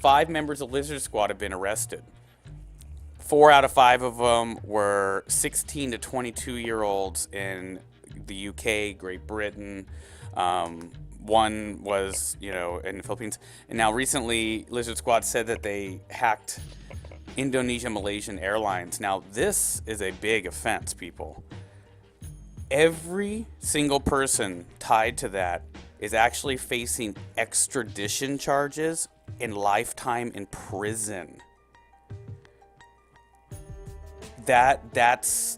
5 members of Lizard Squad have been arrested. 4 out of 5 of them were 16 to 22-year-olds in the UK, Great Britain. One was, in the Philippines. And now recently, Lizard Squad said that they hacked Indonesia Malaysian Airlines. Now, this is a big offense, people. Every single person tied to that is actually facing extradition charges and lifetime in prison. That's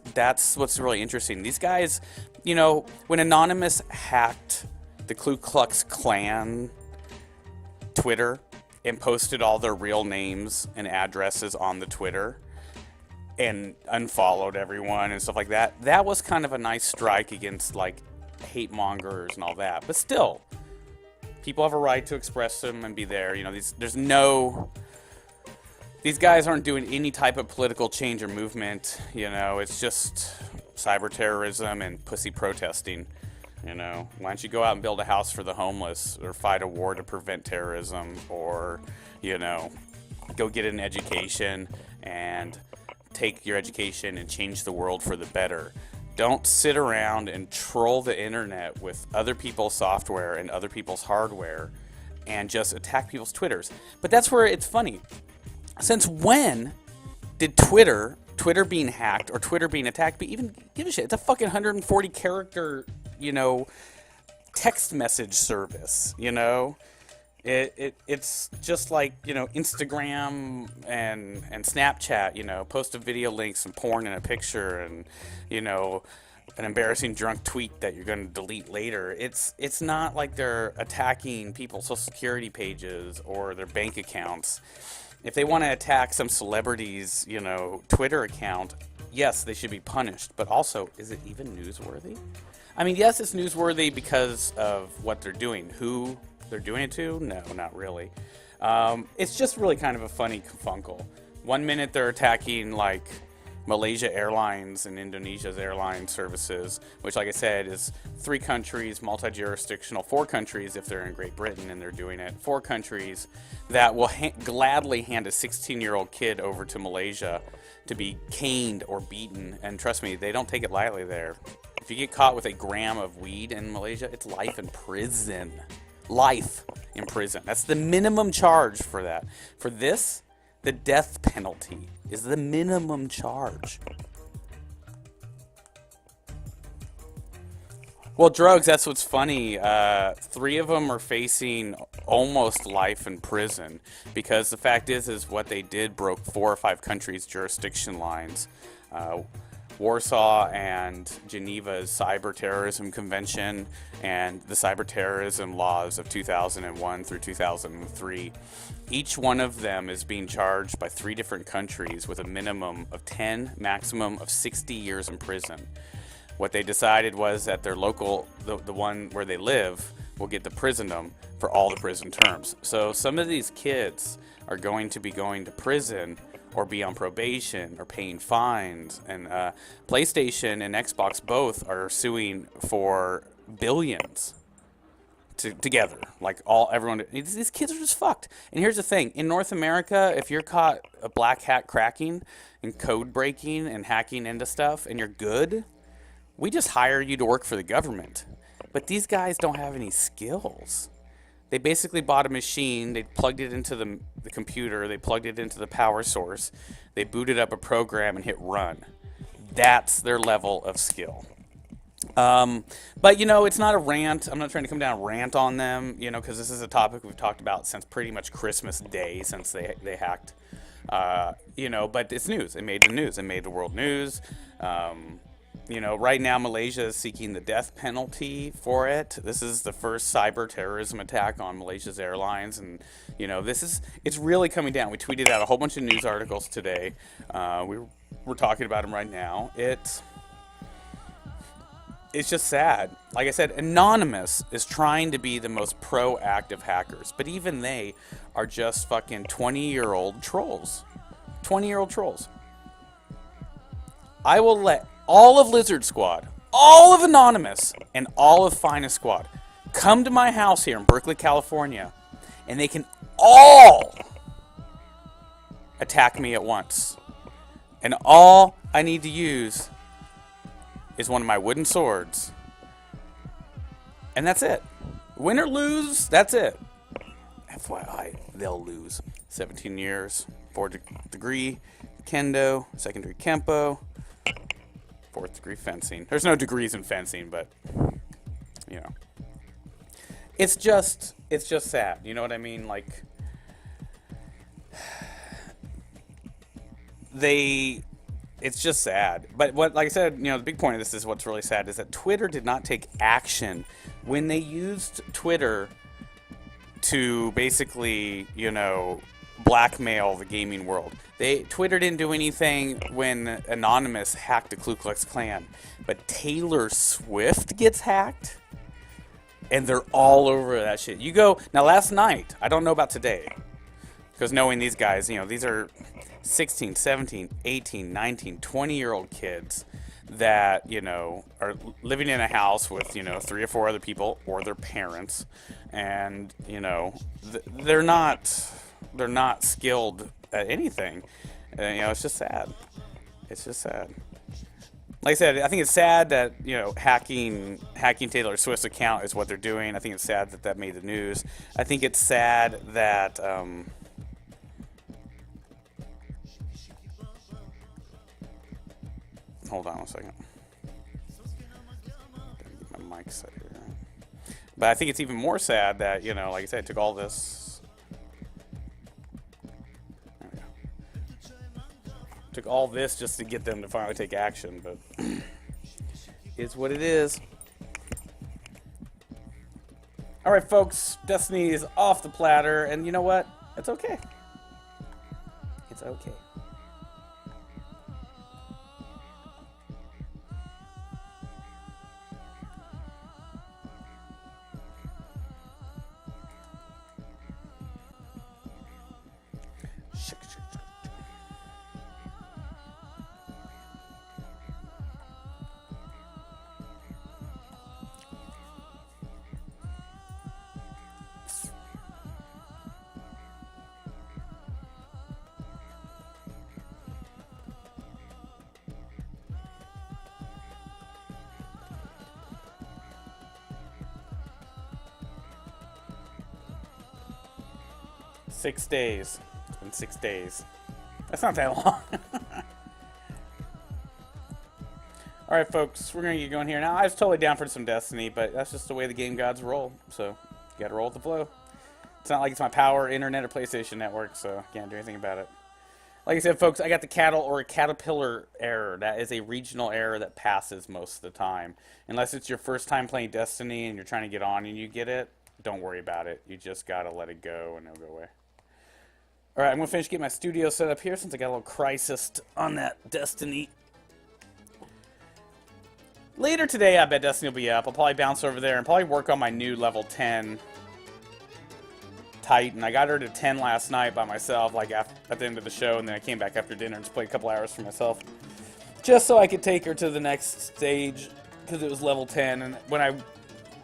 what's really interesting. These guys, when Anonymous hacked the Ku Klux Klan Twitter and posted all their real names and addresses on the Twitter and unfollowed everyone and stuff like that, that was kind of a nice strike against like hate mongers and all that. But still, people have a right to express them and be there. These guys aren't doing any type of political change or movement. It's just cyber terrorism and pussy protesting. Why don't you go out and build a house for the homeless, or fight a war to prevent terrorism, or, go get an education and take your education and change the world for the better. Don't sit around and troll the internet with other people's software and other people's hardware and just attack people's Twitters. But that's where it's funny. Since when did Twitter being hacked or Twitter being attacked even give a shit? It's a fucking 140 character, text message service, It's just like, Instagram and Snapchat, post a video link, some porn and a picture, and, an embarrassing drunk tweet that you're going to delete later. It's not like they're attacking people's social security pages or their bank accounts. If they want to attack some celebrity's, Twitter account, yes, they should be punished. But also, is it even newsworthy? I mean, yes, it's newsworthy because of what they're doing. Who they're doing it to? No, not really. It's just really kind of a funny kerfunkle. 1 minute they're attacking, like, Malaysia Airlines and Indonesia's airline services, which, like I said, is 3 countries, multi-jurisdictional, 4 countries if they're in Great Britain and they're doing it, 4 countries that will gladly hand a 16-year-old kid over to Malaysia to be caned or beaten. And trust me, they don't take it lightly there. If you get caught with a gram of weed in Malaysia, it's life in prison. Life in prison. That's the minimum charge for that. For this, the death penalty is the minimum charge. Well, drugs, that's what's funny. 3 of them are facing almost life in prison because the fact is what they did broke 4 or 5 countries' jurisdiction lines. Warsaw and Geneva's Cyber Terrorism Convention and the Cyber Terrorism Laws of 2001 through 2003. Each one of them is being charged by 3 different countries with a minimum of 10, maximum of 60 years in prison. What they decided was that their local, the one where they live, will get the prisondom for all the prison terms. So some of these kids are going to be going to prison or be on probation or paying fines. And PlayStation and Xbox both are suing for billions together. Like everyone, these kids are just fucked. And here's the thing: in North America, if you're caught a black hat cracking and code breaking and hacking into stuff, and you're good, we just hire you to work for the government. But these guys don't have any skills. They basically bought a machine, they plugged it into the computer, they plugged it into the power source, they booted up a program and hit run. That's their level of skill. But, it's not a rant. I'm not trying to come down and rant on them, because this is a topic we've talked about since pretty much Christmas Day, since they hacked. But it's news. It made the news. It made the world news. Right now Malaysia is seeking the death penalty for it. This is the first cyber terrorism attack on Malaysia's airlines, and it's really coming down. We tweeted out a whole bunch of news articles today. We're talking about them right now. It's just sad. Like I said, Anonymous is trying to be the most proactive hackers, but even they are just fucking 20-year-old trolls. 20-year-old trolls. I will let all of Lizard Squad, all of Anonymous, and all of Finest Squad come to my house here in Berkeley, California, and they can all attack me at once. And all I need to use is one of my wooden swords. And that's it. Win or lose, that's it. FYI, they'll lose. 17 years, 4th degree kendo, 2nd degree kempo, 4th degree fencing. There's no degrees in fencing, but you know, it's just sad. You know what I mean? Like it's just sad. But what, like I said, you know, the big point of this is what's really sad is that Twitter did not take action when they used Twitter to basically, you know, blackmail the gaming world. Twitter didn't do anything when Anonymous hacked the Ku Klux Klan, but Taylor Swift gets hacked, and they're all over that shit. You go now. Last night, I don't know about today, because knowing these guys, you know, these are 16, 17, 18, 19, 20-year-old kids that, you know, are living in a house with, you know, 3 or 4 other people or their parents, and, you know, they're not skilled at anything. You know, it's just sad. It's just sad. Like I said, I think it's sad that, you know, hacking Taylor Swift's account is what they're doing. I think it's sad that that made the news. I think it's sad that hold on one second. Get my mic set here. But I think it's even more sad that, you know, like I said, it took all this. There we go. Took all this just to get them to finally take action, but it's what it is. All right, folks, Destiny is off the platter, and you know what? It's okay. It's okay. Six days. It's been 6 days. That's not that long. Alright, folks, we're going to get going here. Now, I was totally down for some Destiny, but that's just the way the game gods roll. So, you got to roll with the flow. It's not like it's my power, internet, or PlayStation Network, so I can't do anything about it. Like I said, folks, I got the cattle or a caterpillar error. That is a regional error that passes most of the time. Unless it's your first time playing Destiny and you're trying to get on and you get it, don't worry about it. You just got to let it go and it'll go away. Alright, I'm going to finish getting my studio set up here since I got a little crisis on that Destiny. Later today, I bet Destiny will be up. I'll probably bounce over there and probably work on my new level 10 Titan. I got her to 10 last night by myself, like at the end of the show, and then I came back after dinner and just played a couple hours for myself. Just so I could take her to the next stage, because it was level 10, and when I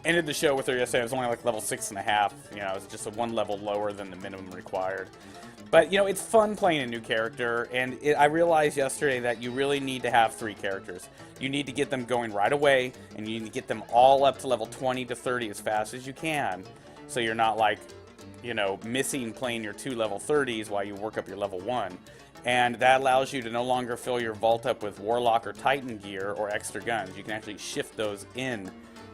ended the show with her yesterday, it was only like level 6.5. You know, it was just a 1 level lower than the minimum required. But, you know, it's fun playing a new character, and I realized yesterday that you really need to have 3 characters. You need to get them going right away, and you need to get them all up to level 20 to 30 as fast as you can, so you're not, like, you know, missing playing your 2 level 30s while you work up your level 1. And that allows you to no longer fill your vault up with Warlock or Titan gear or extra guns. You can actually shift those in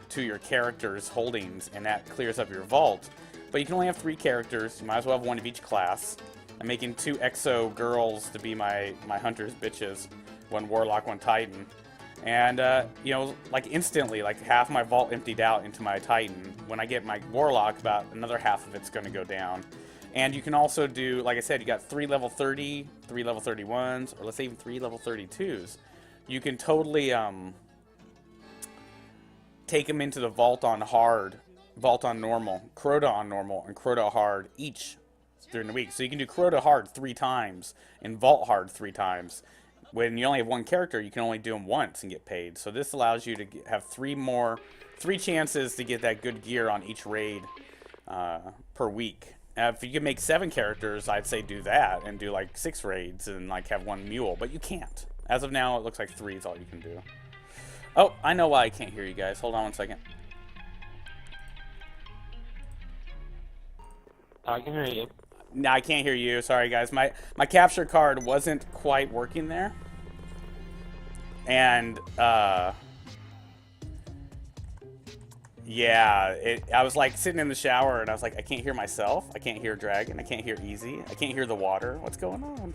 to your character's holdings, and that clears up your vault. But you can only have 3 characters. You might as well have 1 of each class. I'm making 2 exo girls to be my hunters bitches. 1 Warlock, 1 Titan. And, you know, like instantly, like half my vault emptied out into my Titan. When I get my Warlock, about another half of it's going to go down. And you can also do, like I said, you got 3 level 30, 3 level 31s, or let's say even 3 level 32s. You can totally take them into the vault on hard, vault on normal, Crota on normal, and Crota hard each during the week. So you can do Crota hard 3 times and vault hard 3 times. When you only have 1 character, you can only do them once and get paid. So this allows you to have 3 chances to get that good gear on each raid per week. If you could make 7 characters, I'd say do that and do like 6 raids and like have 1 mule, but you can't. As of now, it looks like 3 is all you can do. Oh, I know why I can't hear you guys. Hold on one second. I can hear you. No, I can't hear you. Sorry, guys. My capture card wasn't quite working there. And, yeah, I was like sitting in the shower and I was like, I can't hear myself. I can't hear Dragon. I can't hear Easy. I can't hear the water. What's going on?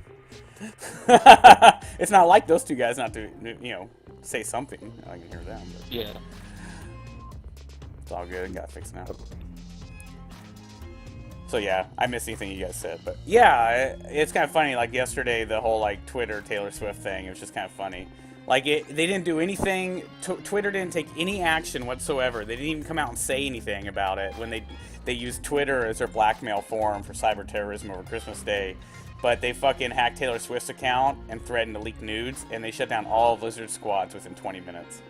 It's not like those 2 guys not to, you know, say something. I can hear them. But Yeah. it's all good. Got fixed now. So yeah, I missed anything you guys said, but yeah, it's kind of funny. Like yesterday, the whole like Twitter Taylor Swift thing, it was just kind of funny. Like they didn't do anything. Twitter didn't take any action whatsoever. They didn't even come out and say anything about it when they used Twitter as their blackmail forum for cyber terrorism over Christmas Day. But they fucking hacked Taylor Swift's account and threatened to leak nudes, and they shut down all of Lizard squads within 20 minutes.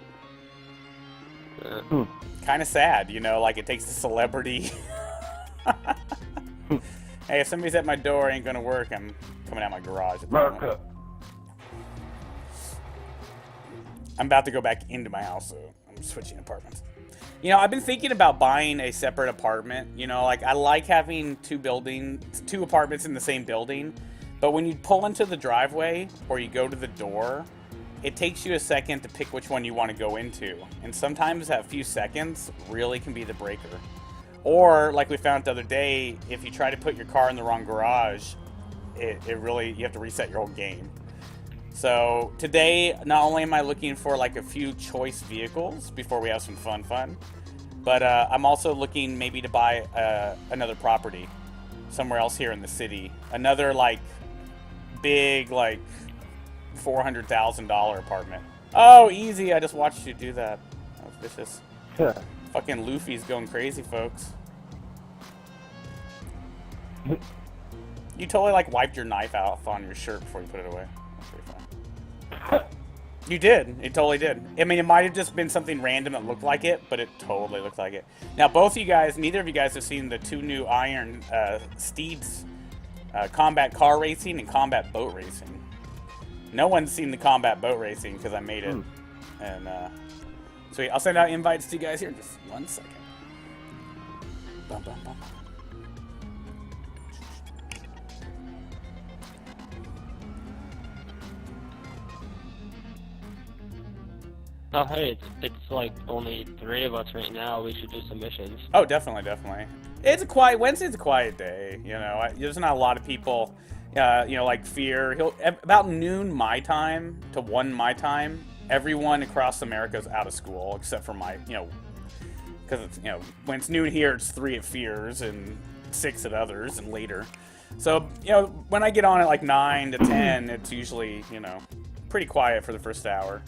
Kind of sad, you know. Like it takes a celebrity. Hey, if somebody's at my door, it ain't gonna work. I'm coming out my garage. America. I'm about to go back into my house, so I'm switching apartments. You know, I've been thinking about buying a separate apartment. You know, like I like having 2 apartments in the same building, but when you pull into the driveway or you go to the door, it takes you a second to pick which one you want to go into, and sometimes that few seconds really can be the breaker. Or, like we found the other day, if you try to put your car in the wrong garage, it really, you have to reset your whole game. So, today, not only am I looking for, like, a few choice vehicles before we have some fun, but I'm also looking maybe to buy another property somewhere else here in the city. Another, like, big, like, $400,000 apartment. Oh, easy, I just watched you do that. That was vicious. Fucking Luffy's going crazy, folks. You totally like wiped your knife out on your shirt before you put it away. That's pretty fun. You did. It totally did. I mean, it might have just been something random that looked like it, but it totally looked like it. Now, both of you guys, neither of you guys have seen the 2 new Iron Steeds combat car racing and combat boat racing. No one's seen the combat boat racing because I made it. And, sweet. I'll send out invites to you guys here in just 1 second. Bum, bum, bum. Oh, hey, it's like only 3 of us right now. We should do some missions. Oh, definitely. It's a quiet Wednesday's a quiet day. You know, there's not a lot of people. You know, like Fear. About noon my time to 1 my time. Everyone across America is out of school except for my, you know, because it's, you know, when it's noon here, it's 3 at Fears and 6 at others and later. So, you know, when I get on at like 9 to 10, it's usually, you know, pretty quiet for the first hour.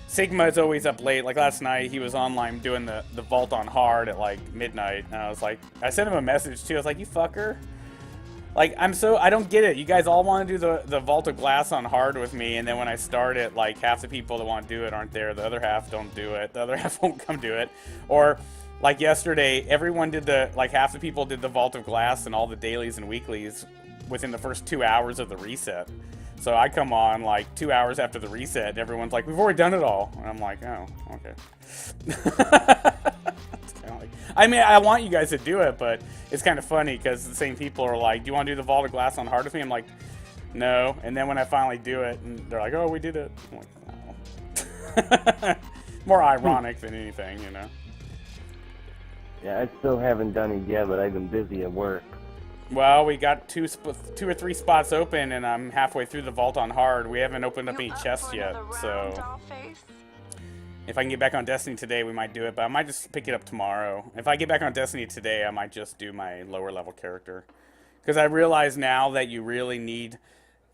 Sigma is always up late. Like last night, he was online doing the vault on hard at like midnight. And I was like, I sent him a message too. I was like, you fucker. Like, I don't get it. You guys all want to do the vault of glass on hard with me. And then when I start it, like half the people that want to do it aren't there. The other half don't do it. The other half won't come do it. Or like yesterday, everyone did half the people did the vault of glass and all the dailies and weeklies within the first 2 hours of the reset. So I come on like 2 hours after the reset, and everyone's like, we've already done it all. And I'm like, oh, okay. It's kinda like, I mean, I want you guys to do it, but it's kind of funny because the same people are like, do you want to do the Vault of Glass on hard with me? I'm like, no. And then when I finally do it, and they're like, oh, we did it. I'm like, oh. More ironic than anything, you know? Yeah, I still haven't done it yet, but I've been busy at work. Well, we got two or three spots open, and I'm halfway through the vault on hard. We haven't opened up any chests yet, so if I can get back on Destiny today, we might do it, but I might just pick it up tomorrow. If I get back on Destiny today, I might just do my lower level character. Because I realize now that you really need,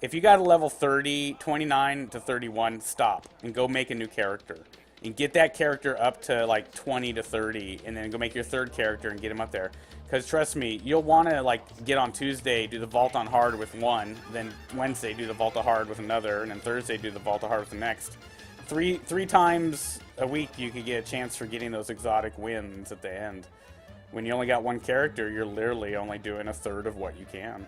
if you got a level 30, 29 to 31, stop and go make a new character. And get that character up to like 20 to 30, and then go make your third character and get him up there. Because trust me, you'll want to like get on Tuesday, do the vault on hard with one, then Wednesday do the vault on hard with another, and then Thursday do the vault on hard with the next. Three times a week you could get a chance for getting those exotic wins at the end. When you only got one character, you're literally only doing a third of what you can.